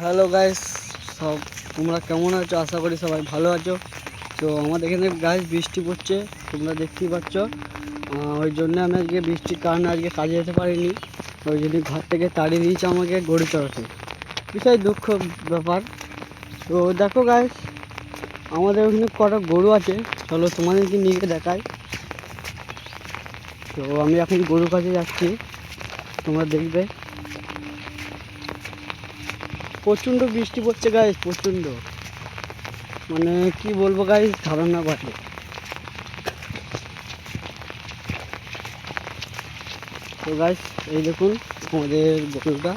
Hello guys, সব তোমরা কেমন আছো? আশা করি সবাই ভালো আছো। তো আমাদের এখানে গাইস বৃষ্টি পড়ছে, তোমরা দেখতেই পাচ্ছ। ওই জন্য আমি আজকে বৃষ্টির কারণে আজকে কাজে যেতে পারিনি। ওই জন্য ঘর থেকে তাড়িয়ে দিয়েছে আমাকে গরু চড়াতে। বিষয় দুঃখ ব্যাপার। তো দেখো গাইস, আমাদের ওখানে কটা গরু আছে, চলো তোমাদেরকে নিয়ে দেখাই। তো আমি এখন গরুর কাছে যাচ্ছি, তোমরা দেখবে। প্রচণ্ড বৃষ্টি পড়ছে গাইস, প্রচণ্ড, মানে কি বলবো গাইস, ধারণা বাটে। তো গাইস এই দেখুন আমাদের গরুটা।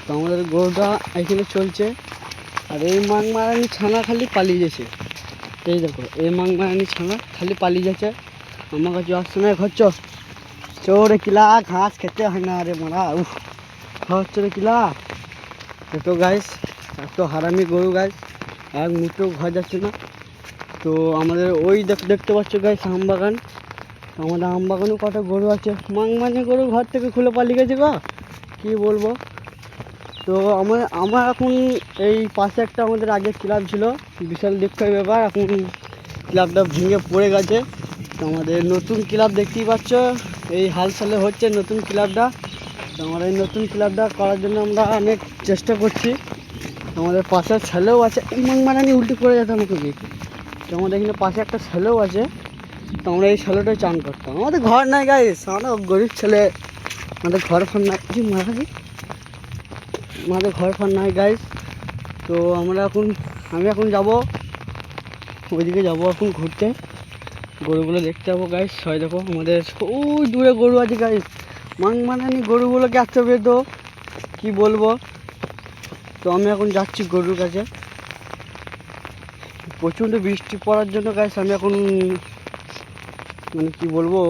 তো আমাদের গরুটা এখানে চলছে, আর এই মাংমারানি ছানা খালি পালিয়ে যাচ্ছে। এই দেখো, এই মাংমারানি ছানা খালি পালিয়ে যাচ্ছে, আমার কাছে আসছে না। ঘর চোরে কিলা ঘাস খেতে হয় না রে মারা, উফ হচ্ছে রে কিলা। তো গাইস এত হারামি গরু গাইস, এক মুঠো ঘর যাচ্ছে না। তো আমাদের ওই দেখতে পাচ্ছ গাইস আম বাগান। আমাদের আম বাগানেও কত গরু আছে, মাংমানি গরু ঘর থেকে খুলে পালিয়ে গেছে গো, কী বলবো। তো আমার এখন এই পাশে একটা আমাদের আগের ক্লাব ছিল, বিশাল দুঃখের ব্যাপার, এখন ক্লাবটা ভেঙে পড়ে গেছে। তো আমাদের নতুন ক্লাব দেখতেই পাচ্ছ, এই হাল সালে হচ্ছে নতুন ক্লাবটা। তো আমরা এই নতুন ক্লাবটা করার জন্য আমরা অনেক চেষ্টা করছি। আমাদের পাশের ছেলেও আছে, এই মাংমারানি উল্টে পড়ে যেত আমাকে। তো আমাদের এখানে পাশে একটা ছেলেও আছে, তো আমরা এই ছেলেটাই চান করতাম। আমাদের ঘর নাই গাইস, আমরা গরিব ছেলে, আমাদের ঘর ফর নাই, আমাদের ঘর ফর নাই গাইস। তো আমি এখন যাব ওইদিকে, যাব এখন ঘুরতে, গরুগুলো দেখতে যাবো গাইস। সবাই দেখো আমাদের ওই দূরে গরু আছে গাইস, মাংমারানি গরুগুলোকে এত বেঁধো কি বলবো। তো আমি এখন যাচ্ছি গরুর কাছে। প্রচণ্ড বৃষ্টি পড়ার জন্য গাইস আমি এখন মানে কি বলবো,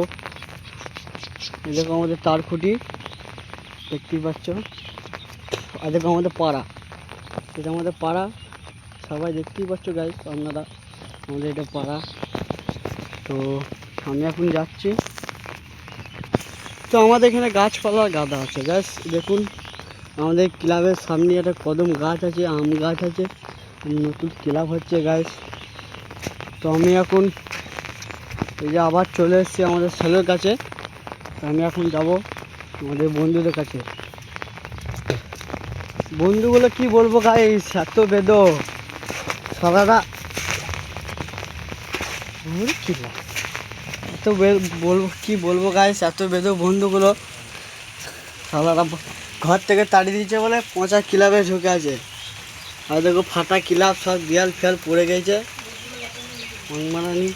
এই দেখো আমাদের তার খুঁটি দেখতেই পাচ্ছ, আর দেখো আমাদের পাড়া, এটা আমাদের পাড়া, সবাই দেখতেই পাচ্ছ গাইস আপনারা, আমাদের এটা পাড়া। তো আমি এখন যাচ্ছি। তো আমাদের এখানে গাছপালা গাদা আছে গাছ, দেখুন আমাদের ক্লাবের সামনে একটা কদম গাছ আছে, আম গাছ আছে, নতুন ক্লাব হচ্ছে গাইস। তো আমি এখন এই যে আবার চলে এসেছি আমাদের ছেলের কাছে। তো আমি এখন যাব আমাদের বন্ধুদের কাছে। বন্ধুগুলো কি বলবো গাইস, এত বেদো সারারা, এত বলবো কি বলবো গাইস, এত বেদো বন্ধুগুলো সারারা ঘর থেকে তাড়িয়ে দিয়েছে বলে পচা ক্লাবে ঢুকে আছে। আর দেখো ফাটা ক্লাব, সব দেয়াল ফেয়াল পড়ে গেছে, মাংমারানি।